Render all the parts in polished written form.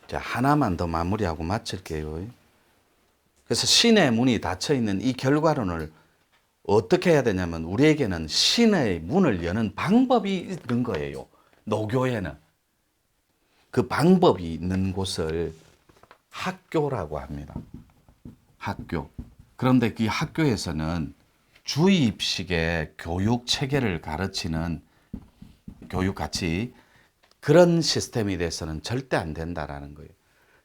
자, 하나만 더 마무리하고 마칠게요. 그래서 신의 문이 닫혀 있는 이 결과론을 어떻게 해야 되냐면 우리에게는 신의 문을 여는 방법이 있는 거예요. 노교에는. 그 방법이 있는 곳을 학교라고 합니다. 학교. 그런데 그 학교에서는 주입식의 교육 체계를 가르치는 교육 같이 그런 시스템에 대해서는 절대 안 된다라는 거예요.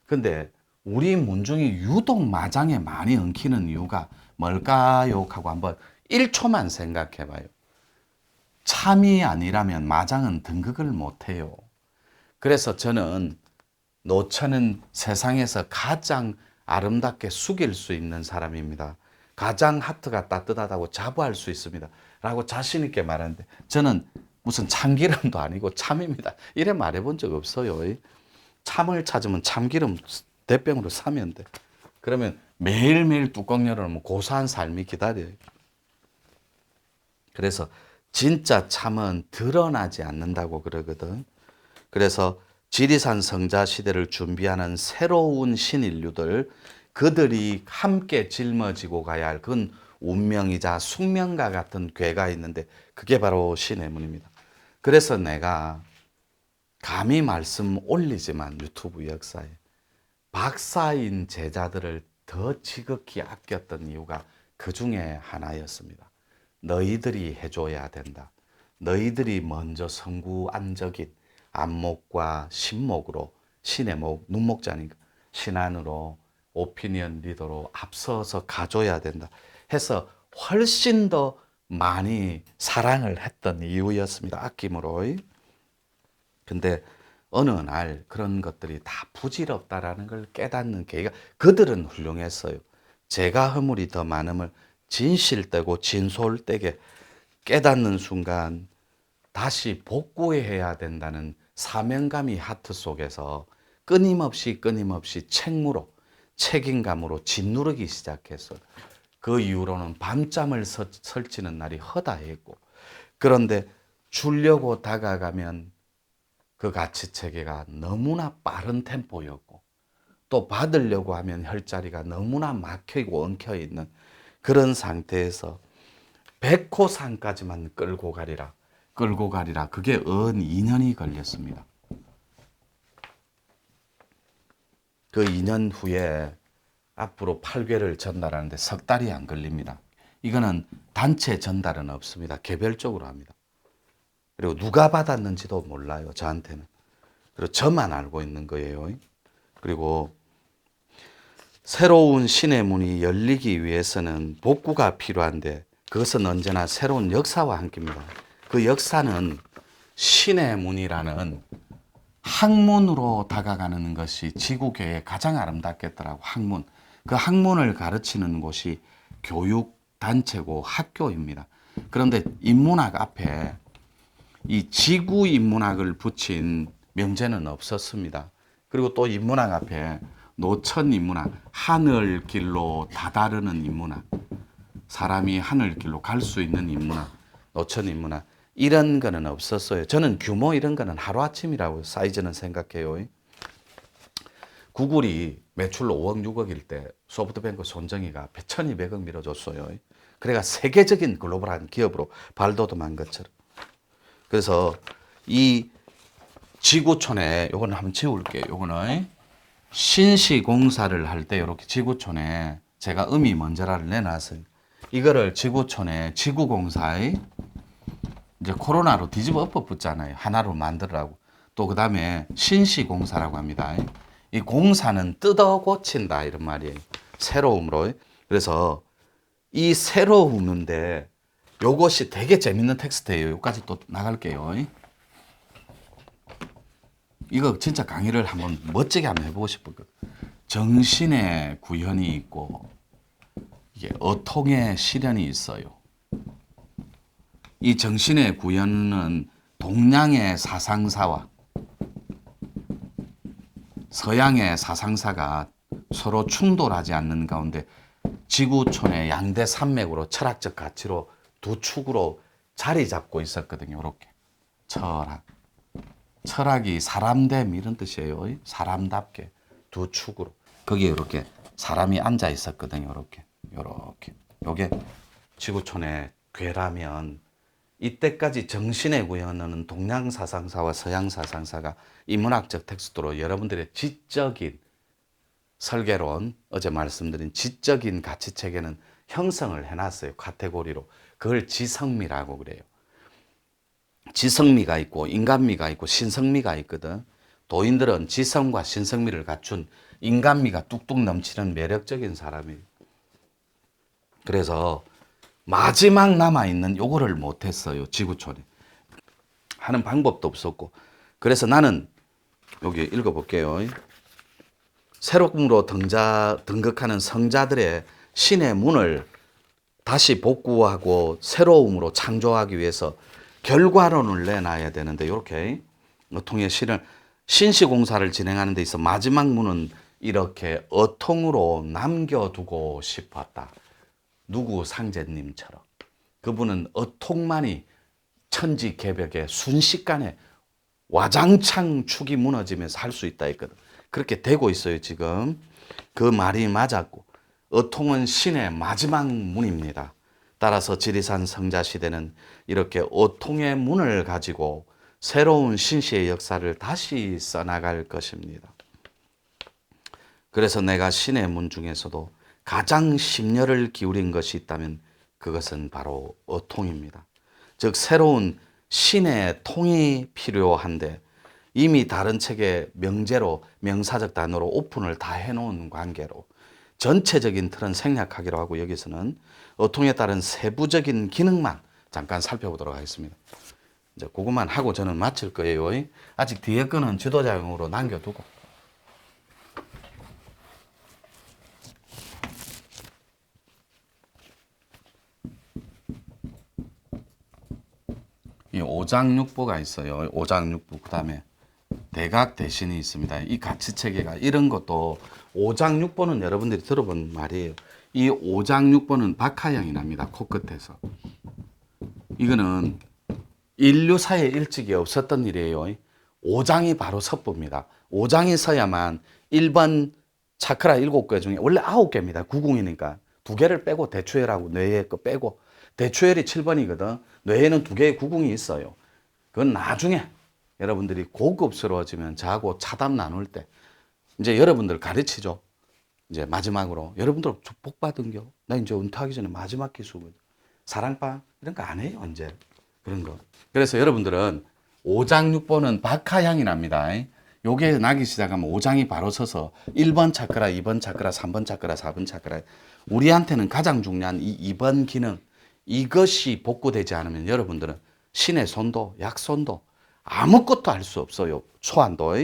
근데 우리 문중이 유독 마장에 많이 엉키는 이유가 뭘까요? 하고 한번 1초만 생각해 봐요. 참이 아니라면 마장은 등극을 못 해요. 그래서 저는 노천은 세상에서 가장 아름답게 숙일 수 있는 사람입니다. 가장 하트가 따뜻하다고 자부할 수 있습니다. 라고 자신 있게 말하는데 저는 무슨 참기름도 아니고 참입니다. 이래 말해본 적 없어요. 참을 찾으면 참기름 대병으로 사면 돼. 그러면 매일매일 뚜껑 열어놓으면 고소한 삶이 기다려요. 그래서 진짜 참은 드러나지 않는다고 그러거든. 그래서 지리산 성자 시대를 준비하는 새로운 신인류들, 그들이 함께 짊어지고 가야 할 그건 운명이자 숙명과 같은 궤가 있는데 그게 바로 신의 문입니다. 그래서 내가 감히 말씀 올리지만 유튜브 역사에 박사인 제자들을 더 지극히 아꼈던 이유가 그 중에 하나였습니다. 너희들이 해줘야 된다. 너희들이 먼저 성구안적인 안목과 신목으로, 신의 목, 눈목자니까 신안으로 오피니언 리더로 앞서서 가줘야 된다 해서 훨씬 더 많이 사랑을 했던 이유였습니다. 아낌으로. 근데 어느 날 그런 것들이 다 부질없다라는 걸 깨닫는 계기가, 그들은 훌륭했어요. 제가 허물이 더 많음을 진실되고 진솔되게 깨닫는 순간 다시 복구해야 된다는 사명감이 하트 속에서 끊임없이 책무로, 책임감으로 짓누르기 시작했어요. 그 이후로는 밤잠을 설치는 날이 허다했고, 그런데 주려고 다가가면 그 가치 체계가 너무나 빠른 템포였고, 또 받으려고 하면 혈자리가 너무나 막혀있고 엉켜있는 그런 상태에서 백호산까지만 끌고 가리라. 그게 은 2년이 걸렸습니다. 그 2년 후에 앞으로 8궤를 전달하는데 석 달이 안 걸립니다. 이거는 단체 전달은 없습니다. 개별적으로 합니다. 그리고 누가 받았는지도 몰라요, 저한테는. 그리고 저만 알고 있는 거예요. 그리고 새로운 신의 문이 열리기 위해서는 복구가 필요한데 그것은 언제나 새로운 역사와 함께입니다. 그 역사는 신의 문이라는 학문으로 다가가는 것이 지구교회의 가장 아름답겠더라고. 학문. 그 학문을 가르치는 곳이 교육단체고 학교입니다. 그런데 인문학 앞에 이 지구 인문학을 붙인 명제는 없었습니다. 그리고 또 인문학 앞에 노천 인문학, 하늘 길로 다다르는 인문학, 사람이 하늘 길로 갈 수 있는 인문학, 노천 인문학, 이런 거는 없었어요. 저는 규모 이런 거는 하루아침이라고 사이즈는 생각해요. 구글이 매출 5억 6억일 때 소프트뱅크 손정희가 1200억 밀어줬어요. 그래가 세계적인 글로벌한 기업으로 발돋움한 것처럼. 그래서 이 지구촌에 요거는 한번 지울게요. 요거는 신시공사를 할 때 이렇게 지구촌에 제가 음이 먼저라를 내놨어요. 이거를 지구촌에 지구공사에 이제 코로나로 뒤집어 엎어붙잖아요. 하나로 만들으라고. 또 그 다음에 신시공사라고 합니다. 이 공사는 뜯어 고친다 이런 말이에요. 새로움으로. 그래서 이 새로움인데 요것이 되게 재밌는 텍스트예요. 여기까지 또 나갈게요. 이거 진짜 강의를 한번 멋지게 한번 해보고 싶어요. 정신의 구현이 있고 이게 어통의 시련이 있어요. 이 정신의 구현은 동양의 사상사와 서양의 사상사가 서로 충돌하지 않는 가운데 지구촌의 양대 산맥으로 철학적 가치로 두 축으로 자리 잡고 있었거든요. 이렇게 철학. 철학이 사람됨 이런 뜻이에요. 사람답게 두 축으로. 거기에 이렇게 사람이 앉아 있었거든요. 이렇게. 요렇게. 요게 지구촌의 괴라면 이때까지 정신의 구현은 동양 사상사와 서양 사상사가 인문학적 텍스트로 여러분들의 지적인 설계론, 어제 말씀드린 지적인 가치체계는 형성을 해놨어요. 카테고리로. 그걸 지성미라고 그래요. 지성미가 있고 인간미가 있고 신성미가 있거든. 도인들은 지성과 신성미를 갖춘 인간미가 뚝뚝 넘치는 매력적인 사람이에요. 그래서 마지막 남아있는 요거를 못했어요. 지구촌에. 하는 방법도 없었고. 그래서 나는 여기 읽어볼게요. 새로움으로 등극하는 성자들의 신의 문을 다시 복구하고 새로움으로 창조하기 위해서 결과론을 내놔야 되는데 이렇게 어통의 신을 신시공사를 진행하는 데 있어 마지막 문은 이렇게 어통으로 남겨두고 싶었다. 누구 상제님처럼. 그분은 어통만이 천지개벽에 순식간에 와장창 축이 무너지면서 할 수 있다 했거든. 그렇게 되고 있어요 지금. 그 말이 맞았고 어통은 신의 마지막 문입니다. 따라서 지리산 성자시대는 이렇게 어통의 문을 가지고 새로운 신시의 역사를 다시 써나갈 것입니다. 그래서 내가 신의 문 중에서도 가장 심려를 기울인 것이 있다면 그것은 바로 어통입니다. 즉 새로운 신의 통이 필요한데 이미 다른 책에 명제로 명사적 단어로 오픈을 다 해놓은 관계로 전체적인 틀은 생략하기로 하고 여기서는 어통에 따른 세부적인 기능만 잠깐 살펴보도록 하겠습니다. 이제 그것만 하고 저는 마칠 거예요. 아직 뒤에 거는 지도자용으로 남겨두고. 이 오장육보가 있어요. 오장육보 그 다음에 대각 대신이 있습니다. 이 가치체계가 이런 것도 오장육보는 여러분들이 들어본 말이에요. 이 오장육보는 박하영이랍니다. 코끝에서. 이거는 인류사에 일찍이 없었던 일이에요. 오장이 바로 섭부입니다. 오장이 서야만 1번 차크라 7개 중에 원래 9개입니다. 구궁이니까 2개를 빼고 대추혈하고 뇌의 거 빼고 대추혈이 7번이거든. 뇌에는 2개의 구궁이 있어요. 그건 나중에 여러분들이 고급스러워지면 저하고 차담 나눌 때 이제 여러분들 가르치죠. 이제 마지막으로 여러분들 복 받은겨. 나 이제 은퇴하기 전에 마지막 기수거든. 사랑방 이런 거 안 해요. 이제 그런 거. 그래서 여러분들은 오장육보는 박하향이 납니다. 요게 나기 시작하면 오장이 바로 서서 1번 차크라, 2번 차크라, 3번 차크라, 4번 차크라. 우리한테는 가장 중요한 이 2번 기능 이것이 복구되지 않으면 여러분들은 신의 손도 약손도 아무것도 할 수 없어요. 초안도.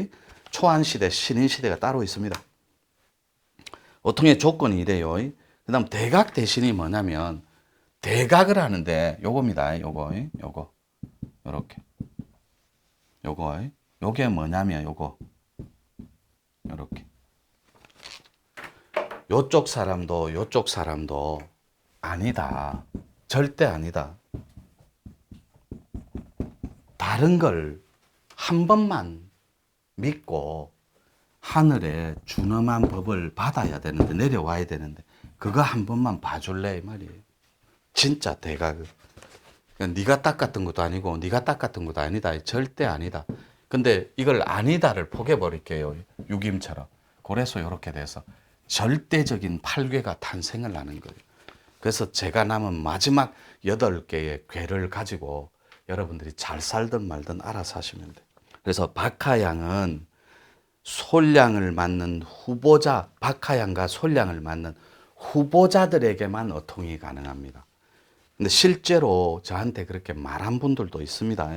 초안 시대, 신인 시대가 따로 있습니다. 어통의 조건이 이래요. 그 다음 대각 대신이 뭐냐면 대각을 하는데 요겁니다. 요거. 요렇게. 요게 뭐냐면 요거. 요렇게. 요쪽 사람도 아니다. 절대 아니다. 다른 걸 한 번만 믿고 하늘에 준엄한 법을 받아야 되는데 내려와야 되는데 그거 한 번만 봐줄래 이 말이에요. 진짜 대각을. 그러니까 네가 딱 같은 것도 아니고 네가 딱 같은 것도 아니다. 절대 아니다. 근데 이걸 아니다를 포개버릴게요. 유김처럼. 그래서 이렇게 돼서 절대적인 팔괘가 탄생을 하는 거예요. 그래서 제가 남은 마지막 8개의 괴를 가지고 여러분들이 잘 살든 말든 알아서 하시면 돼요. 그래서 박하양은 솔량을 맞는 후보자, 박하양과 솔량을 맞는 후보자들에게만 어통이 가능합니다. 근데 실제로 저한테 그렇게 말한 분들도 있습니다.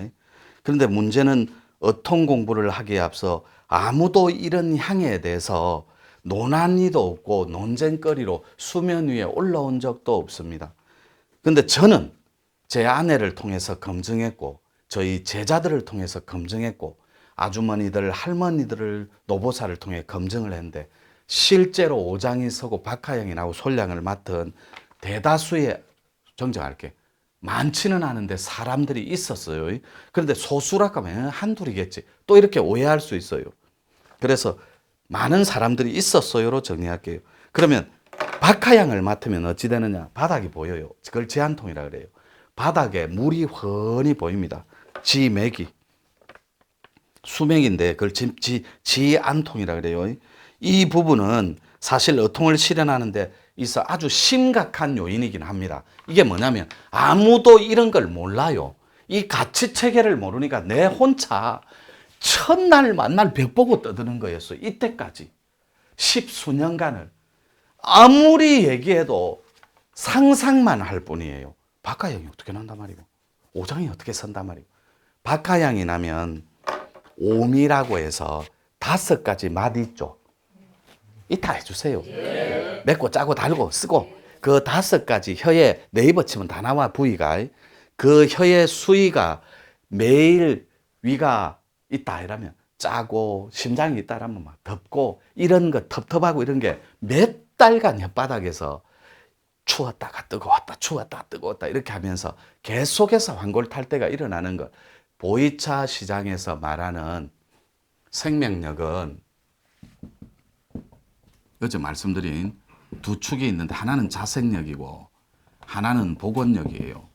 그런데 문제는 어통 공부를 하기에 앞서 아무도 이런 향에 대해서 논한 이도 없고 논쟁거리로 수면 위에 올라온 적도 없습니다. 근데 저는 제 아내를 통해서 검증했고 저희 제자들을 통해서 검증했고 아주머니들, 할머니들을 노보사를 통해 검증을 했는데 실제로 오장이 서고 박하영이 나오고 솔량을 맡은 대다수의 정정할게 많지는 않은데 사람들이 있었어요. 그런데 소수라고 하면 한둘이겠지. 또 이렇게 오해할 수 있어요. 그래서 많은 사람들이 있었어요로 정리할게요. 그러면 박하향을 맡으면 어찌 되느냐? 바닥이 보여요. 그걸 지한통이라 그래요. 바닥에 물이 훤히 보입니다. 지맥이. 수맥인데 그걸 지안통이라 그래요. 이 부분은 사실 어통을 실현하는데 있어 아주 심각한 요인이긴 합니다. 이게 뭐냐면 아무도 이런 걸 몰라요. 이 가치 체계를 모르니까 내 혼자 첫날 만날 벽 보고 떠드는 거였어. 이때까지 10수년간을 아무리 얘기해도 상상만 할 뿐이에요. 박하향이 어떻게 난단 말이고 오장이 어떻게 선단 말이고. 박하향이 나면 오미라고 해서 5가지 맛 있죠. 이따 해주세요. 맵고 짜고 달고 쓰고 그 5가지 혀에 네이버 치면 다 나와. 부위가 그 혀의 수위가 매일 위가 있다 이러면 짜고 심장이 있다 이러면 막 덥고 이런 거 텁텁하고 이런 게 몇 달간 혓바닥에서 추웠다가 뜨거웠다 추웠다 뜨거웠다 이렇게 하면서 계속해서 환골탈태가 일어나는 것. 보이차 시장에서 말하는 생명력은 어제 말씀드린 두 축이 있는데 하나는 자생력이고 하나는 복원력이에요.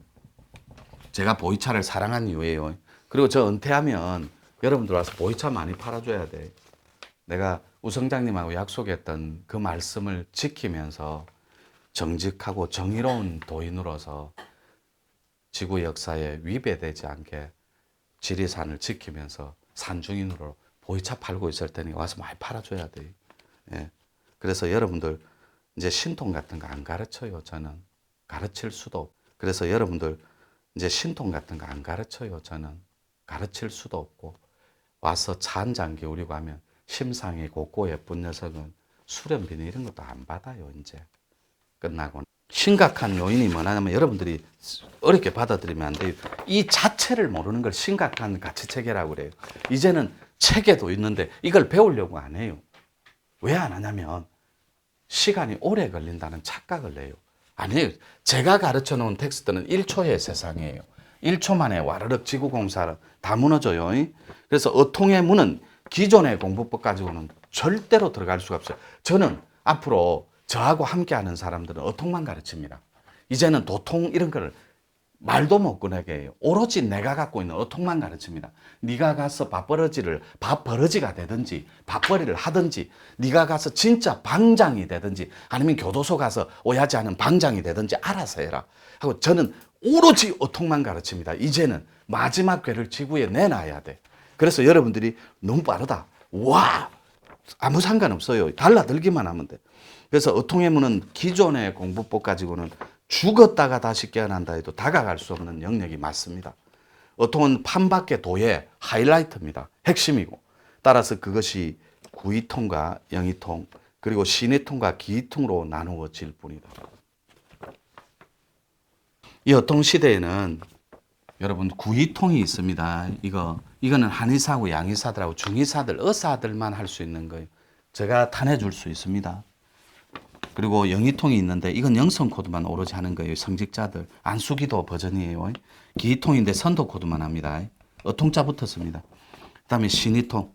제가 보이차를 사랑한 이유예요. 그리고 저 은퇴하면 여러분들 와서 보이차 많이 팔아줘야 돼. 내가 우성장님하고 약속했던 그 말씀을 지키면서 정직하고 정의로운 도인으로서 지구 역사에 위배되지 않게 지리산을 지키면서 산중인으로 보이차 팔고 있을 테니 와서 많이 팔아줘야 돼. 예. 그래서 여러분들 이제 신통 같은 거 안 가르쳐요. 저는 가르칠 수도 없고. 그래서 여러분들 이제 신통 같은 거 안 가르쳐요. 저는 가르칠 수도 없고. 와서 차 한 잔 기울이고 하면 심상이 곱고 예쁜 녀석은 수련비는 이런 것도 안 받아요. 이제 끝나고. 심각한 요인이 뭐냐면 여러분들이 어렵게 받아들이면 안 돼요. 이 자체를 모르는 걸 심각한 가치체계라고 그래요. 이제는 체계도 있는데 이걸 배우려고 안 해요. 왜 안 하냐면 시간이 오래 걸린다는 착각을 내요. 아니에요. 제가 가르쳐 놓은 텍스트는 1초의 세상이에요. 1초 만에 와르륵 지구공사를 다 무너져요. 그래서 어통의 문은 기존의 공부법 가지고는 절대로 들어갈 수가 없어요. 저는 앞으로 저하고 함께하는 사람들은 어통만 가르칩니다. 이제는 도통 이런 거를 말도 못 꺼내게 해요. 오로지 내가 갖고 있는 어통만 가르칩니다. 네가 가서 밥버러지가 되든지 밥벌이를 하든지 네가 가서 진짜 방장이 되든지 아니면 교도소 가서 오야지 하는 방장이 되든지 알아서 해라 하고 저는 오로지 어통만 가르칩니다. 이제는 마지막 괴를 지구에 내놔야 돼. 그래서 여러분들이 너무 빠르다. 와! 아무 상관없어요. 달라들기만 하면 돼. 그래서 어통의 문은 기존의 공부법 가지고는 죽었다가 다시 깨어난다 해도 다가갈 수 없는 영역이 맞습니다. 어통은 판밖의 도의 하이라이트입니다. 핵심이고. 따라서 그것이 구이통과 영이통 그리고 신이통과 기이통으로 나누어질 뿐이다. 이 어통 시대에는 여러분 구이통이 있습니다. 이거는 한의사하고 양의사들하고 중의사들, 의사들만 할 수 있는 거예요. 제가 탄해줄 수 있습니다. 그리고 영이통이 있는데 이건 영성 코드만 오로지 하는 거예요. 성직자들. 안수기도 버전이에요. 기이통인데 선도 코드만 합니다. 어통자 붙었습니다. 그 다음에 신이통.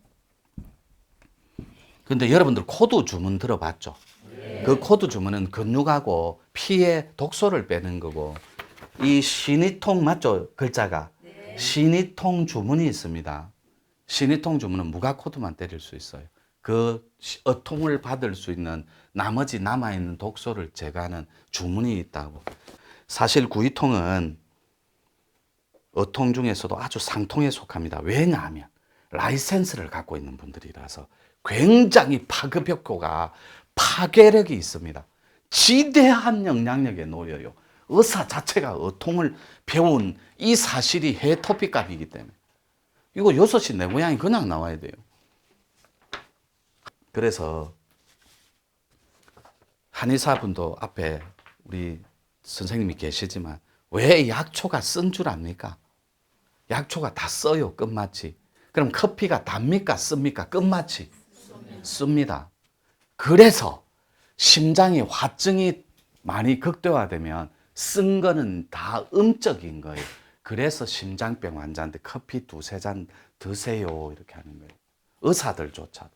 근데 여러분들 코드 주문 들어봤죠? 그 코드 주문은 근육하고 피에 독소를 빼는 거고 이 신이통 맞죠? 글자가. 신이통 주문이 있습니다. 신이통 주문은 무가 코드만 때릴 수 있어요. 그 어통을 받을 수 있는 나머지 남아있는 독소를 제거하는 주문이 있다고. 사실 구이통은 어통 중에서도 아주 상통에 속합니다. 왜냐하면 라이센스를 갖고 있는 분들이라서 굉장히 파급 효과가 파괴력이 있습니다. 지대한 영향력에 놓여요. 의사 자체가 어통을 배운 이 사실이 해토피값이기 때문에 이거 6시 내 고향이 그냥 나와야 돼요. 그래서 한의사분도 앞에 우리 선생님이 계시지만 왜 약초가 쓴 줄 압니까? 약초가 다 써요. 끝마치. 그럼 커피가 답니까? 씁니까? 끝마치 씁니다. 그래서 심장이 화증이 많이 극대화되면 쓴 거는 다 음적인 거예요. 그래서 심장병 환자한테 커피 2-3잔 드세요 이렇게 하는 거예요. 의사들조차도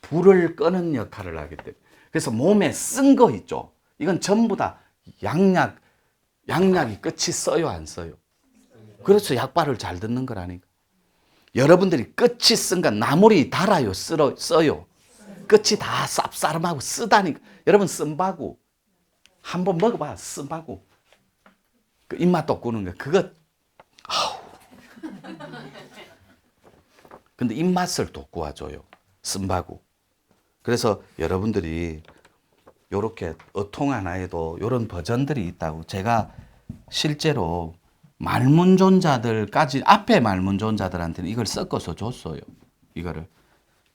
불을 끄는 역할을 하기 때문에. 그래서 몸에 쓴 거 있죠. 이건 전부 다 양약이 끝이 써요, 안 써요? 그래서 약발을 잘 듣는 거라니까. 여러분들이 끝이 쓴 건 나물이 달아요, 써요? 끝이 다 쌉싸름하고 쓰다니까. 여러분 쓴바구 한번 먹어봐. 쓴바구 그 입맛 돋구는 거 그거 아우. 근데 입맛을 돋구어줘요, 쓴바구. 그래서 여러분들이 요렇게 어통 하나에도 요런 버전들이 있다고. 제가 실제로 말문존자들까지, 앞에 말문존자들한테는 이걸 섞어서 줬어요. 이거를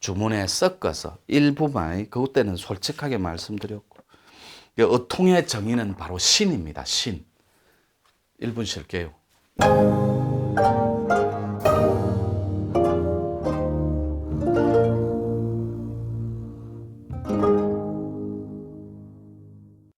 주문에 섞어서 일부만. 그것 때는 솔직하게 말씀드렸고. 어통의 정의는 바로 신입니다. 신. 1분 쉴게요.